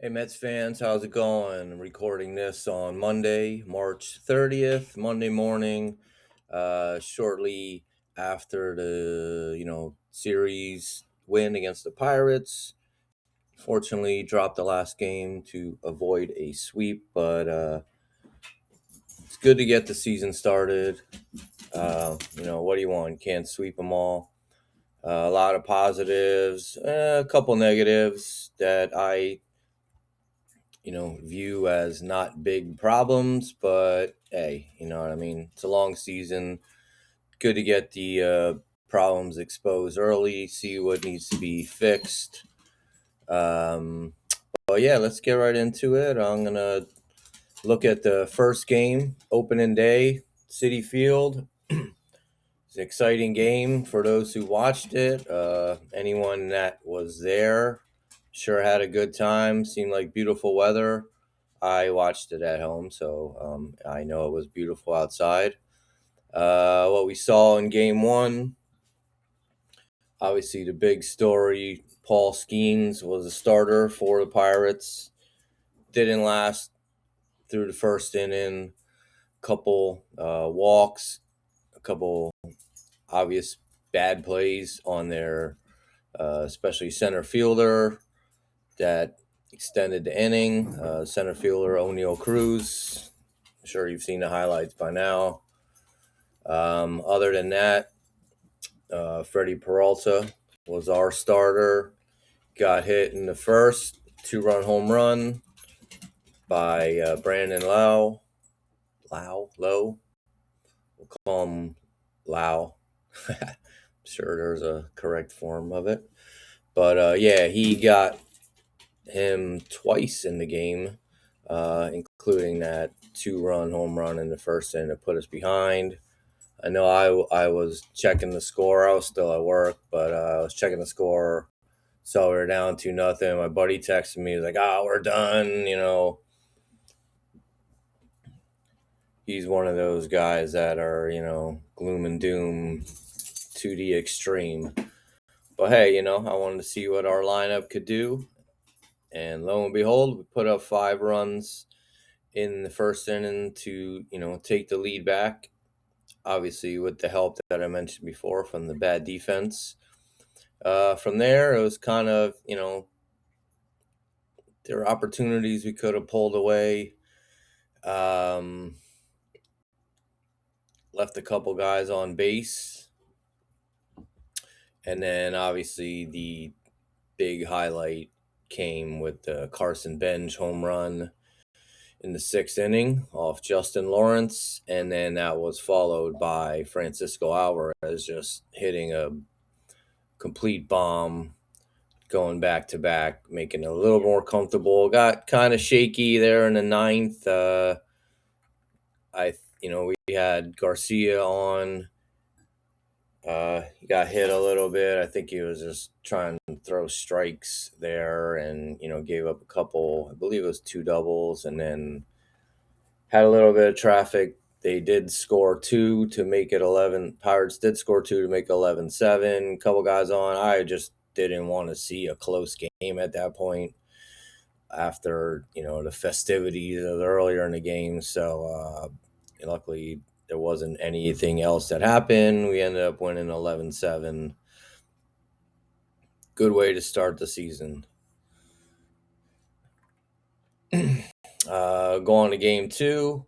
Hey Mets fans, how's it going? I'm recording this on Monday, March 30th, Monday morning, shortly after the series win against the Pirates. Fortunately, dropped the last game to avoid a sweep, but it's good to get the season started. What do you want? Can't sweep them all. A lot of positives, a couple negatives that I view as not big problems, but hey, you know what I mean? It's a long season. Good to get the problems exposed early, see what needs to be fixed. Um, but yeah, let's get right into it. I'm going to look at the first game, opening day, City Field. It's an exciting game for those who watched it. Anyone that was there sure had a good time. Seemed like beautiful weather. I watched it at home, so I know it was beautiful outside. What we saw in game one, obviously the big story, Paul Skeens was a starter for the Pirates. Didn't last through the first inning. Couple walks, a couple obvious bad plays on their especially center fielder that extended the inning. Center fielder O'Neal Cruz. I'm sure you've seen the highlights by now. Other than that, Freddie Peralta was our starter. Got hit in the first 2-run home run by Brandon Lowe. Lowe. We'll call him Lau. I'm sure there's a correct form of it. But yeah, he got him twice in the game, including that 2-run home run in the first inning to put us behind. I know I was checking the score. I was still at work, but I was checking the score. Saw we were down 2-0. My buddy texted me. He was like, "Ah, we're done." He's one of those guys that are gloom and doom to the extreme. But hey, I wanted to see what our lineup could do, and lo and behold, we put up 5 runs in the first inning to take the lead back. Obviously, with the help that I mentioned before from the bad defense. From there, it was kind of, there were opportunities we could have pulled away. Left a couple guys on base. And then obviously the big highlight came with the Carson Bench home run in the 6th inning off Justin Lawrence. And then that was followed by Francisco Alvarez just hitting a complete bomb, going back to back, making it a little more comfortable. Got kind of shaky there in the ninth. We had Garcia on. He got hit a little bit. I think he was just trying to throw strikes there, and gave up a couple. I believe it was 2 doubles, and then had a little bit of traffic. They did score 2 to make it 11. Pirates did score 2 to make it 11-7. Couple guys on. I just didn't want to see a close game at that point after the festivities of earlier in the game. So luckily there wasn't anything else that happened. We ended up winning 11-7. Good way to start the season. Going to game 2.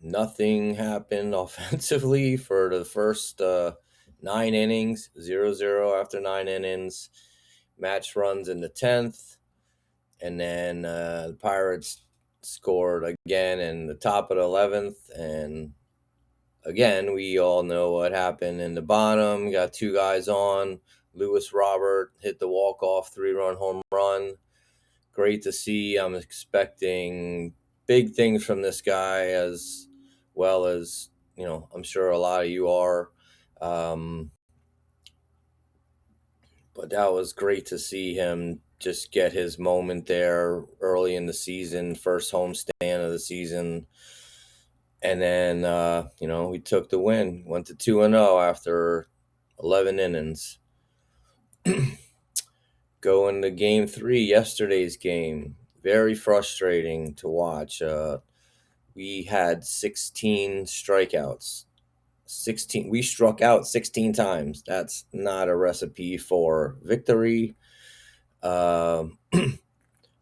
Nothing happened offensively for the first 9 innings. 0-0 after 9 innings. Match runs in the 10th. And then the Pirates scored again in the top of the 11th. And again, we all know what happened in the bottom. Got 2 guys on. Lewis Robert hit the walk-off 3-run home run. Great to see. I'm expecting big things from this guy, as well as, I'm sure a lot of you are. But that was great to see him just get his moment there early in the season, first homestand of the season. And then, we took the win, went to 2-0 after 11 innings. Going to game 3, yesterday's game. Very frustrating to watch. We had 16 strikeouts. 16. We struck out 16 times. That's not a recipe for victory.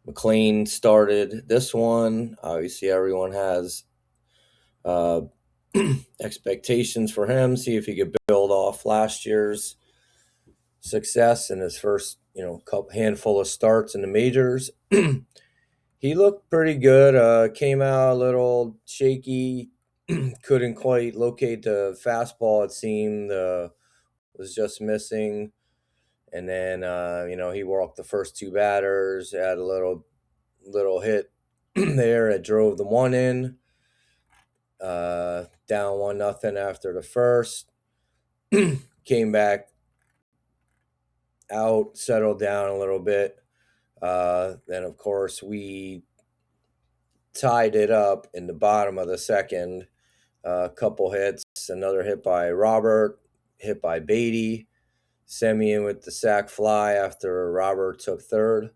McLean started this one. Obviously, everyone has expectations for him. See if he could build off last year's success in his first, handful of starts in the majors. He looked pretty good. Came out a little shaky. Couldn't quite locate the fastball. It seemed was just missing. And then he walked the first 2 batters. Had a little hit there. It drove the one in. Down 1-0 after the first. Came back out, settled down a little bit. Then, of course, we tied it up in the bottom of the second. A couple hits, another hit by Robert, hit by Beatty. Semien with the sac fly after Robert took third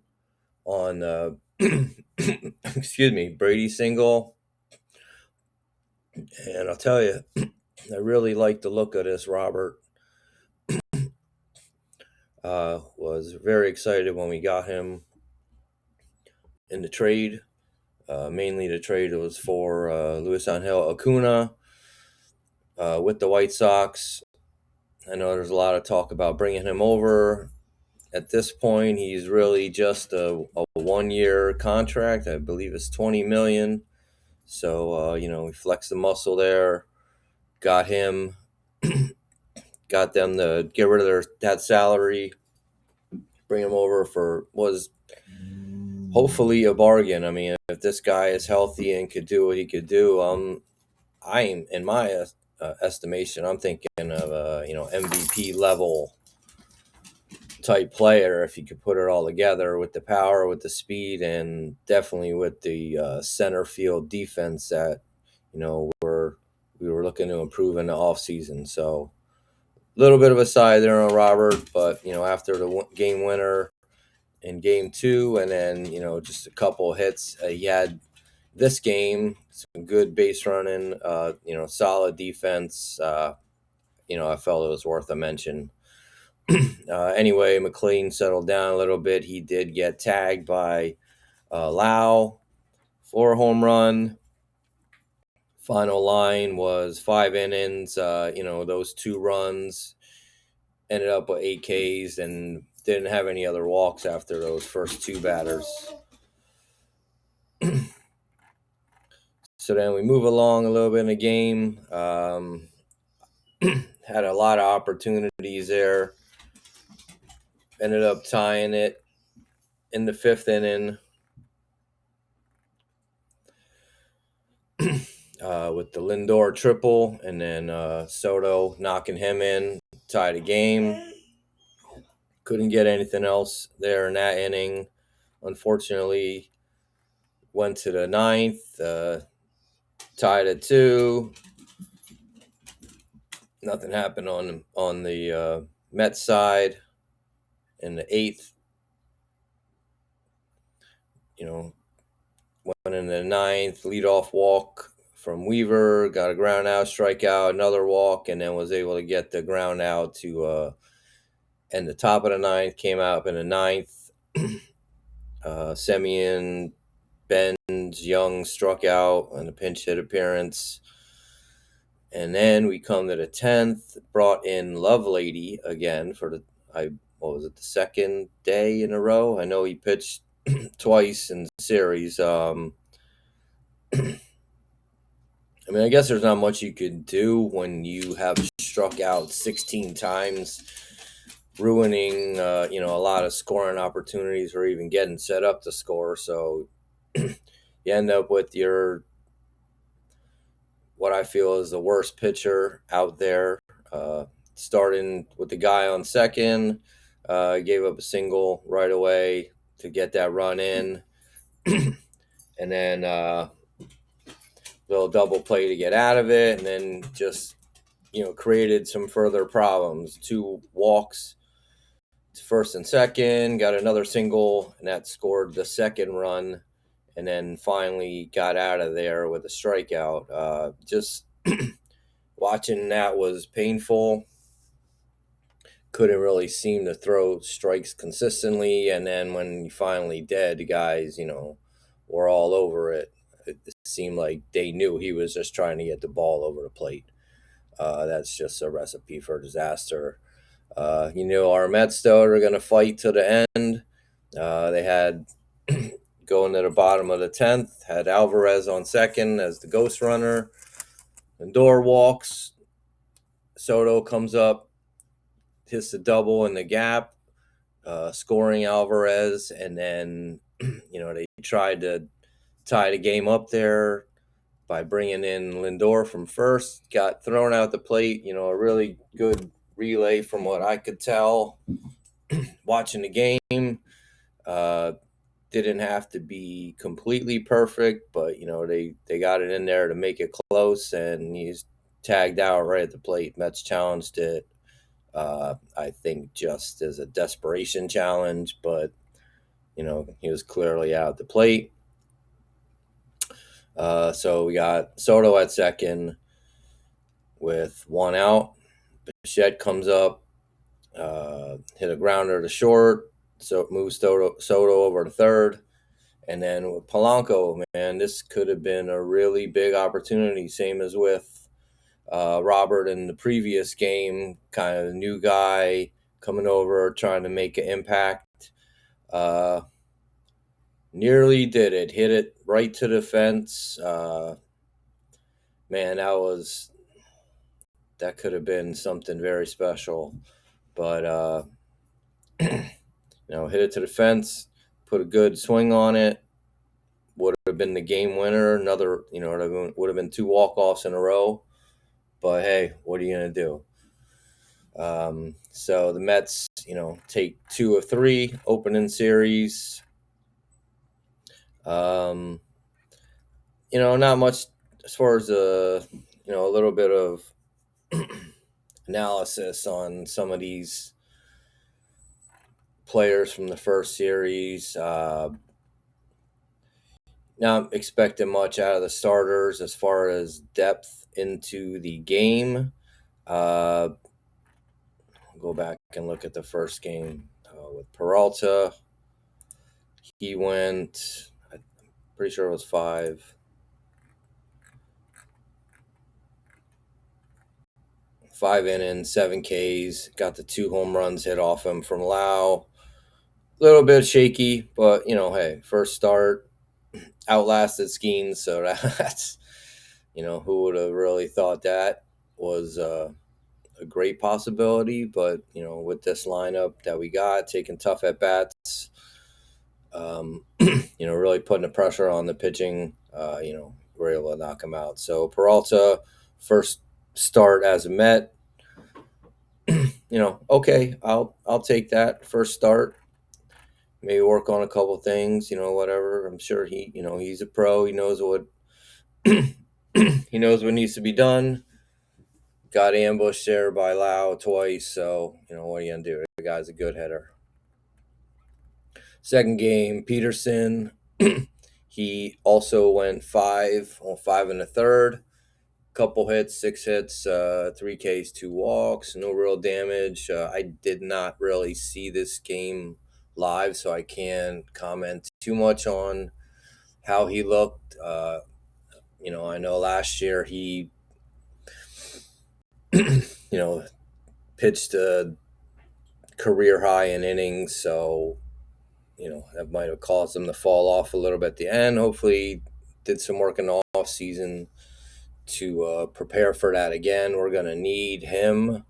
on Brady single. And I'll tell you, I really like the look of this Robert. Was very excited when we got him in the trade. Mainly the trade was for Luis Angel Acuna with the White Sox. I know there's a lot of talk about bringing him over. At this point, he's really just a 1-year contract. I believe it's $20 million. So, we flexed the muscle there, got him, got them to get rid of that salary, bring him over for was hopefully a bargain. I mean, if this guy is healthy and could do what he could do, I'm in my estimation, I'm thinking of a MVP level type player if you could put it all together with the power, with the speed, and definitely with the center field defense that we were looking to improve in the offseason. So a little bit of a side there on Robert, but after the game winner in game 2, and then just a couple hits, he had this game some good base running, solid defense. I felt it was worth a mention. Anyway, McLean settled down a little bit. He did get tagged by Lau for a home run. Final line was 5 innings. Those 2 runs ended up with 8 Ks and didn't have any other walks after those first 2 batters. So then we move along a little bit in the game. Had a lot of opportunities there. Ended up tying it in the 5th inning with the Lindor triple, and then Soto knocking him in, tied a game. Couldn't get anything else there in that inning. Unfortunately, went to the 9th, tied at 2. Nothing happened on the Mets side. In the 8th, went in the 9th, leadoff walk from Weaver, got a ground out, strikeout, another walk, and then was able to get the ground out to end the top of the 9th. Came out in the 9th. Semien, Benz, Young struck out on a pinch hit appearance. And then we come to the 10th, brought in Lovelady again for the second day in a row? I know he pitched twice in the series. I guess there's not much you could do when you have struck out 16 times, ruining, a lot of scoring opportunities or even getting set up to score. So you end up with what I feel is the worst pitcher out there, starting with the guy on second. Gave up a single right away to get that run in. And then little double play to get out of it, and then just created some further problems. 2 walks first and second, got another single, and that scored the second run, and then finally got out of there with a strikeout. Just watching that was painful. Couldn't really seem to throw strikes consistently, and then when he finally did, the guys, were all over it. It seemed like they knew he was just trying to get the ball over the plate. That's just a recipe for disaster. Our Mets, though, are going to fight to the end. They had going to the bottom of the 10th, had Alvarez on second as the ghost runner. Lindor walks. Soto comes up, hits the double in the gap, scoring Alvarez, and then, they tried to tie the game up there by bringing in Lindor from first, got thrown out the plate, a really good relay from what I could tell watching the game. Didn't have to be completely perfect, but they got it in there to make it close, and he's tagged out right at the plate. Mets challenged it. I think just as a desperation challenge, but he was clearly out at the plate. So we got Soto at second with one out. Bichette comes up, hit a grounder to short, so it moves Soto over to third. And then with Polanco, man, this could have been a really big opportunity, same as with Robert in the previous game, kind of a new guy coming over, trying to make an impact. Nearly did it. Hit it right to the fence. Man, that could have been something very special. But, hit it to the fence, put a good swing on it. Would have been the game winner. Another, would have been 2 walk-offs in a row. But, hey, what are you going to do? So the Mets, take 2 of 3 opening series. Not much as far as a little bit of analysis on some of these players from the first series. Not expecting much out of the starters as far as depth into the game. Go back and look at the first game with Peralta. He went, I'm pretty sure it was 5 innings, 7 Ks. Got the 2 home runs hit off him from Lau. A little bit shaky, but, hey, first start, outlasted Skeens, so that's, who would have really thought that was a great possibility. But, with this lineup that we got, taking tough at-bats, really putting the pressure on the pitching, we're able to knock him out. So Peralta, first start as a Met, okay, I'll take that first start. Maybe work on a couple things, whatever. I'm sure he's a pro. He knows what he knows what needs to be done. Got ambushed there by Lau twice, so what are you gonna do? The guy's a good hitter. Second game, Peterson. He also went 5 in the third. Couple hits, 6 hits, 3 Ks, 2 walks, no real damage. I did not really see this game live, so I can't comment too much on how he looked. I know last year he, pitched a career high in innings, so, that might have caused him to fall off a little bit at the end. Hopefully did some work in the off season to prepare for that again. We're going to need him.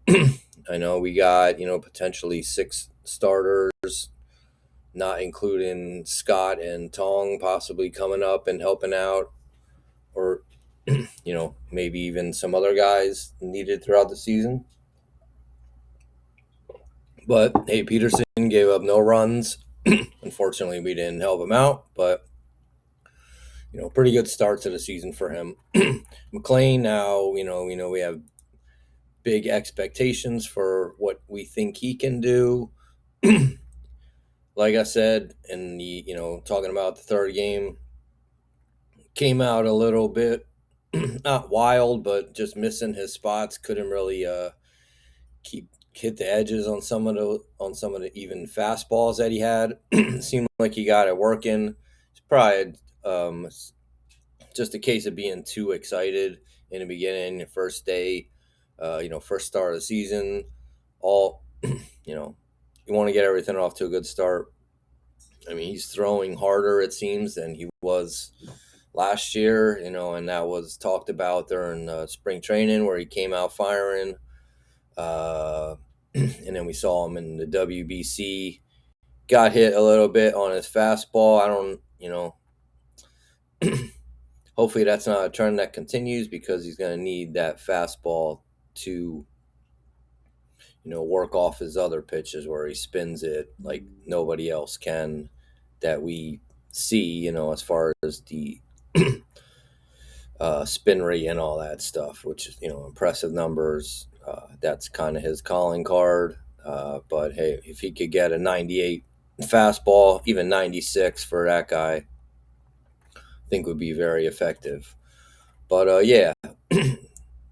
I know we got, potentially 6 starters, not including Scott and Tong possibly coming up and helping out, or, maybe even some other guys needed throughout the season. But, hey, Peterson gave up no runs. Unfortunately, we didn't help him out, but, pretty good start to the season for him. McLean now, we know we have big expectations for what we think he can do. Like I said, in the talking about the third game, came out a little bit not wild, but just missing his spots. Couldn't really keep hit the edges on some of the even fastballs that he had. Seemed like he got it working. It's probably just a case of being too excited in the beginning, the first day, first start of the season. All you want to get everything off to a good start. I mean, he's throwing harder, it seems, than he was last year, and that was talked about during spring training where he came out firing. And then we saw him in the WBC, got hit a little bit on his fastball. I don't, hopefully that's not a trend that continues because he's going to need that fastball to, work off his other pitches where he spins it like nobody else can that we see, as far as the spin rate and all that stuff, which is, impressive numbers. That's kind of his calling card. But hey, if he could get a 98 fastball, even 96 for that guy, I think would be very effective. But yeah,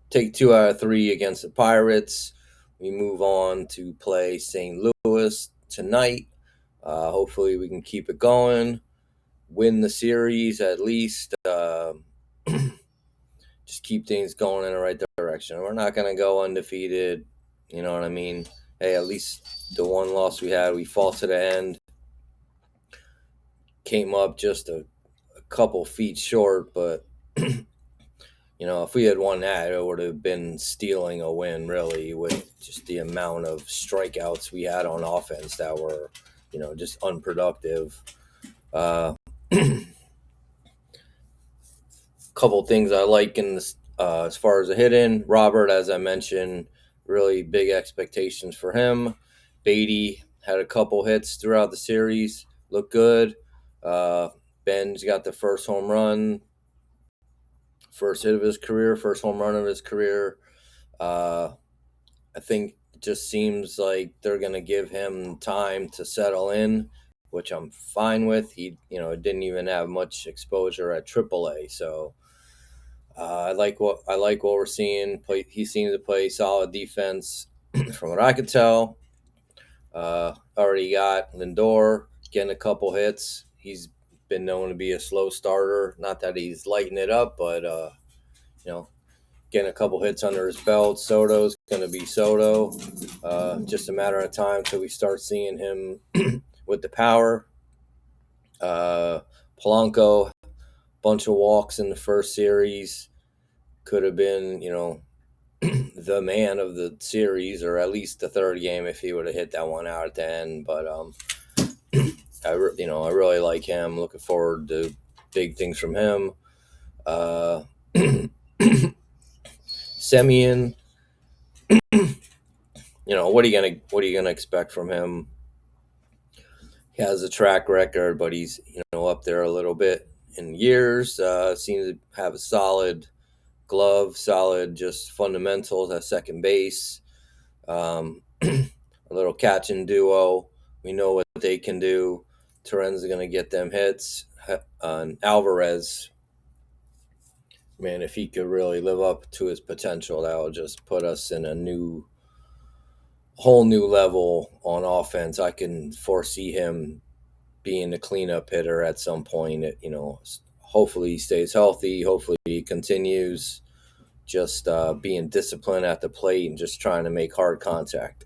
take 2 out of 3 against the Pirates. We move on to play St. Louis tonight. Hopefully we can keep it going, win the series at least. Just keep things going in the right direction. We're not going to go undefeated. You know what I mean? Hey, at least the one loss we had, we fought to the end. Came up just a couple feet short, but if we had won that, it would have been stealing a win, really, with just the amount of strikeouts we had on offense that were, just unproductive. Couple things I like in this as far as a hit-in. Robert, as I mentioned, really big expectations for him. Beatty had a couple hits throughout the series, looked good. Ben's got the first home run, first hit of his career, first home run of his career. I think it just seems like they're going to give him time to settle in, which I'm fine with. He, didn't even have much exposure at AAA, so I like what we're seeing. He seems to play solid defense, from what I could tell. Already got Lindor getting a couple hits. He's been known to be a slow starter. Not that he's lighting it up, but getting a couple hits under his belt. Soto's going to be Soto. Just a matter of time till we start seeing him with the power. Polanco, bunch of walks in the first series. Could have been, the man of the series, or at least the third game if he would have hit that one out at the end. But I really like him. Looking forward to big things from him. Semien, what are you gonna expect from him? He has a track record, but he's up there a little bit in years. Seems to have a solid glove, solid just fundamentals at second base. A little catching duo. We know what they can do. Torrens is going to get them hits. Alvarez, man, if he could really live up to his potential, that will just put us in a whole new level on offense. I can foresee him being a cleanup hitter at some point. Hopefully he stays healthy. Hopefully he continues just being disciplined at the plate and just trying to make hard contact.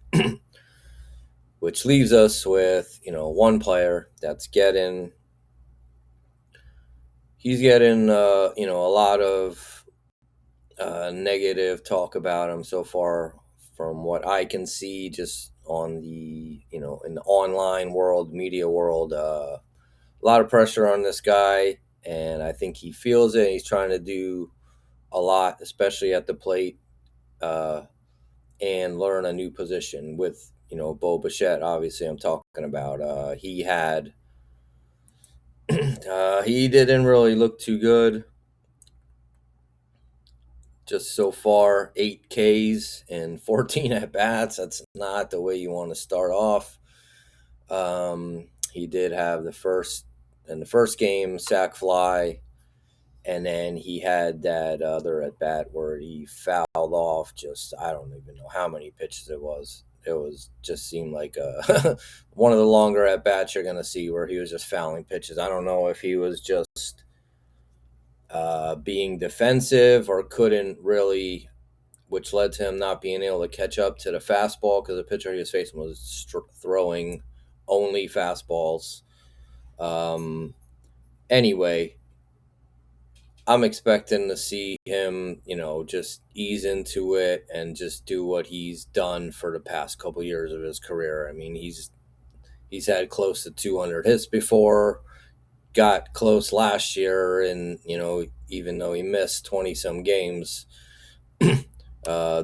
Which leaves us with, one player that's getting a lot of negative talk about him so far from what I can see just on the, in the online world, media world. A lot of pressure on this guy, and I think he feels it. He's trying to do a lot, especially at the plate, and learn a new position with, Bo Bichette, obviously I'm talking about. He didn't really look too good just so far 8 Ks and 14 at bats. That's not the way you want to start off. He did have the first game sac fly, and then he had that other at bat where he fouled off. Just I don't even know how many pitches it was. It was just seemed like one of the longer at bats you're gonna see where he was just fouling pitches. I don't know if he was just being defensive or couldn't really, which led to him not being able to catch up to the fastball because the pitcher he was facing was throwing only fastballs. Anyway, I'm expecting to see him, just ease into it and just do what he's done for the past couple years of his career. I mean, he's had close to 200 hits before, got close last year, and even though he missed 20 some games, uh,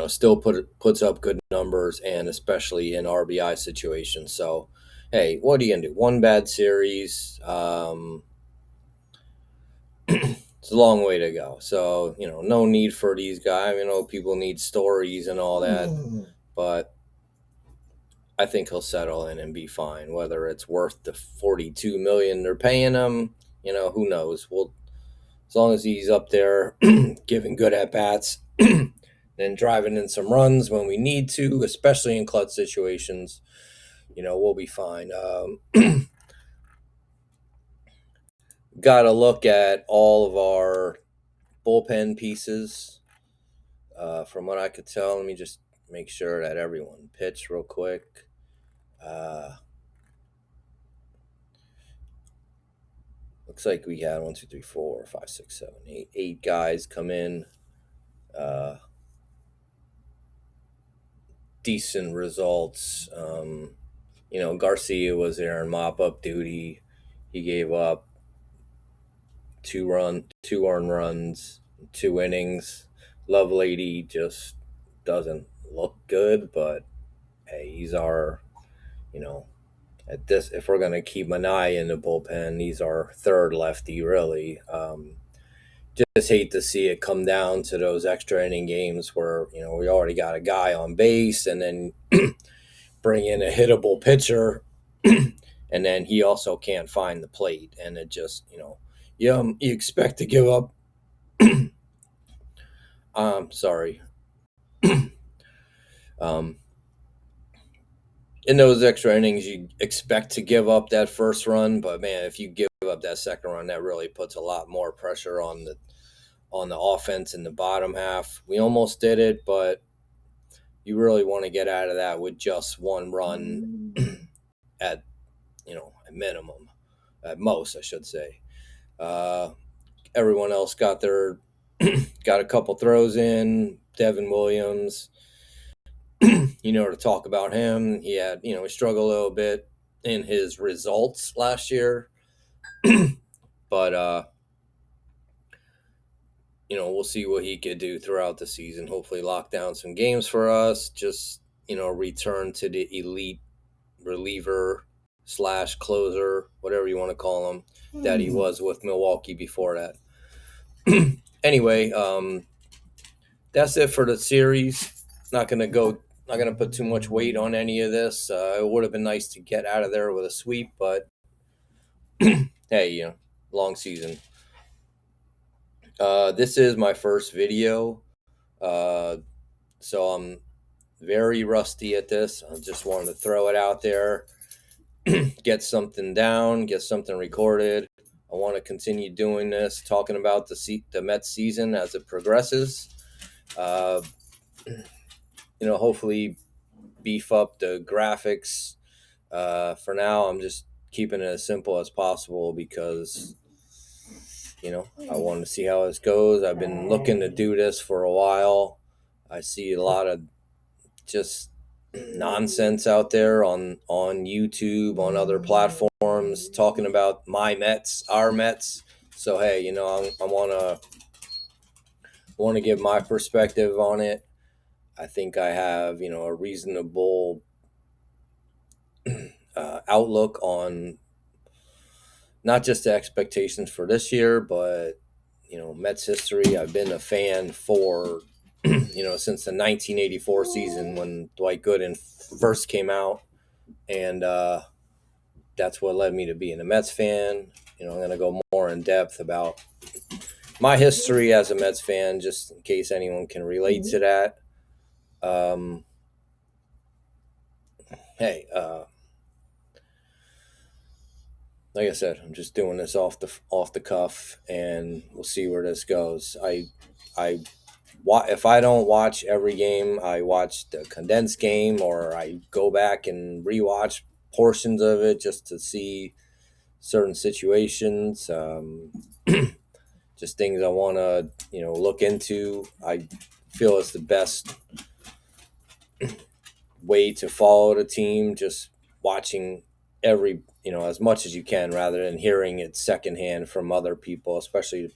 still puts up good numbers, and especially in RBI situations. So, hey, what are you gonna do? One bad series. It's a long way to go. So, no need for these guys. People need stories and all that, but I think he'll settle in and be fine. Whether it's worth the $42 million they're paying him, who knows? Well, as long as he's up there giving good at bats, then driving in some runs when we need to, especially in clutch situations, we'll be fine. Got to look at all of our bullpen pieces. From what I could tell, let me just make sure that everyone pitched real quick. Looks like we had 1, 2, 3, 4, 5, 6, 7, 8, 8 guys come in. Decent results. Garcia was there in mop-up duty. He gave up 2 earned runs, 2 innings. Lovelady just doesn't look good, but hey, he's our, at this, if we're going to keep an eye in the bullpen, he's our third lefty, really. Just hate to see it come down to those extra inning games where, we already got a guy on base and then bring in a hittable pitcher and then he also can't find the plate. And it just, you expect to give up. Sorry. In those extra innings, you expect to give up that first run, but man, if you give up that second run, that really puts a lot more pressure on the offense in the bottom half. We almost did it, but you really want to get out of that with just 1 run at a minimum, at most, I should say. Everyone else got got a couple throws in. Devin Williams, to talk about him. He had, he struggled a little bit in his results last year, but we'll see what he could do throughout the season. Hopefully lock down some games for us. Just, return to the elite reliever / closer, whatever you want to call him, that he was with Milwaukee before that. Anyway, that's it for the series. Not going to put too much weight on any of this. It would have been nice to get out of there with a sweep, but hey, long season. This is my first video, so I'm very rusty at this. I just wanted to throw it out there, get something down, get something recorded. I want to continue doing this, talking about the Mets season as it progresses. Hopefully beef up the graphics. For now, I'm just keeping it as simple as possible because I want to see how this goes. I've been looking to do this for a while. I see a lot of just nonsense out there on YouTube, on other platforms, talking about my Mets, our Mets. So hey, I want to give my perspective on it. I think I have a reasonable outlook on not just the expectations for this year, but Mets history. I've been a fan for since the 1984 season when Dwight Gooden first came out, and that's what led me to being a Mets fan. I'm going to go more in depth about my history as a Mets fan, just in case anyone can relate to that. Hey, like I said, I'm just doing this off the cuff, and we'll see where this goes. If I don't watch every game, I watch the condensed game, or I go back and rewatch portions of it just to see certain situations. Just things I want to look into. I feel it's the best way to follow the team, just watching every as much as you can rather than hearing it secondhand from other people, especially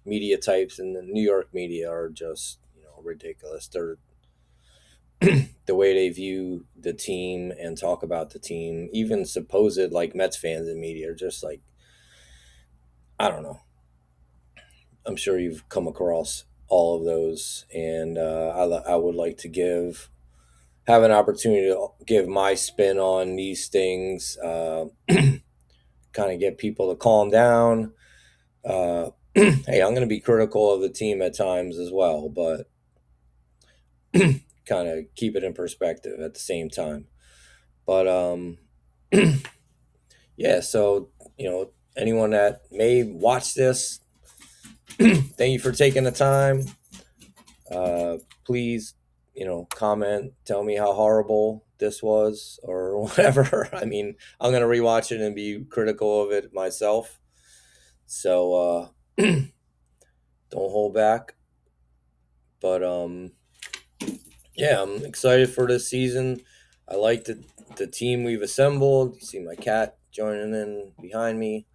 media types. And the New York media are just ridiculous. They're the way they view the team and talk about the team, even supposed like Mets fans in media, are just like, I don't know. I'm sure you've come across all of those, and I would like to have an opportunity to give my spin on these things, kind of get people to calm down. Hey, I'm going to be critical of the team at times as well, but kind of keep it in perspective at the same time. But yeah, so anyone that may watch this, thank you for taking the time. Please, comment, tell me how horrible this was or whatever. I mean, I'm going to rewatch it and be critical of it myself. So don't hold back. But yeah, I'm excited for this season. I like the team we've assembled. You see my cat joining in behind me.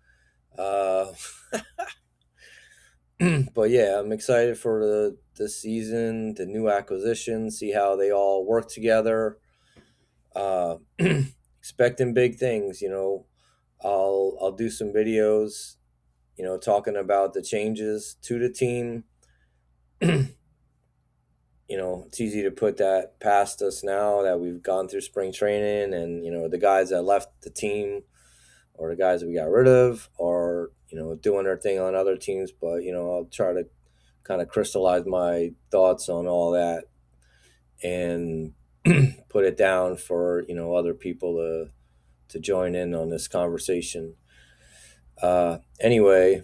But yeah, I'm excited for the season, the new acquisitions, see how they all work together. Expecting big things. I'll do some videos, talking about the changes to the team. It's easy to put that past us now that we've gone through spring training, and the guys that left the team or the guys that we got rid of are doing their thing on other teams. But I'll try to kind of crystallize my thoughts on all that and put it down for other people to join in on this conversation. Anyway,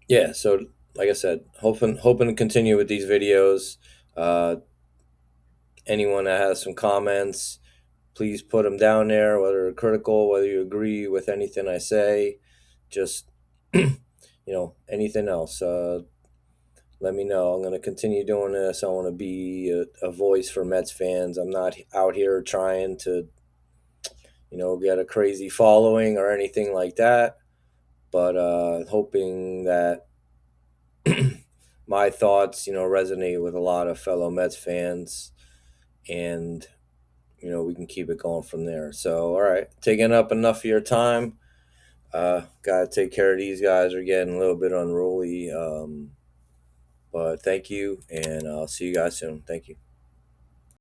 yeah, so like I said, hoping to continue with these videos. Anyone that has some comments, please put them down there, whether they're critical, whether you agree with anything I say, just anything else. Let me know. I'm going to continue doing this. I want to be a voice for Mets fans. I'm not out here trying to get a crazy following or anything like that, but hoping that my thoughts resonate with a lot of fellow Mets fans, and we can keep it going from there. So all right, taking up enough of your time. Gotta take care of these guys. Are getting a little bit unruly, but thank you, and I'll see you guys soon. Thank you.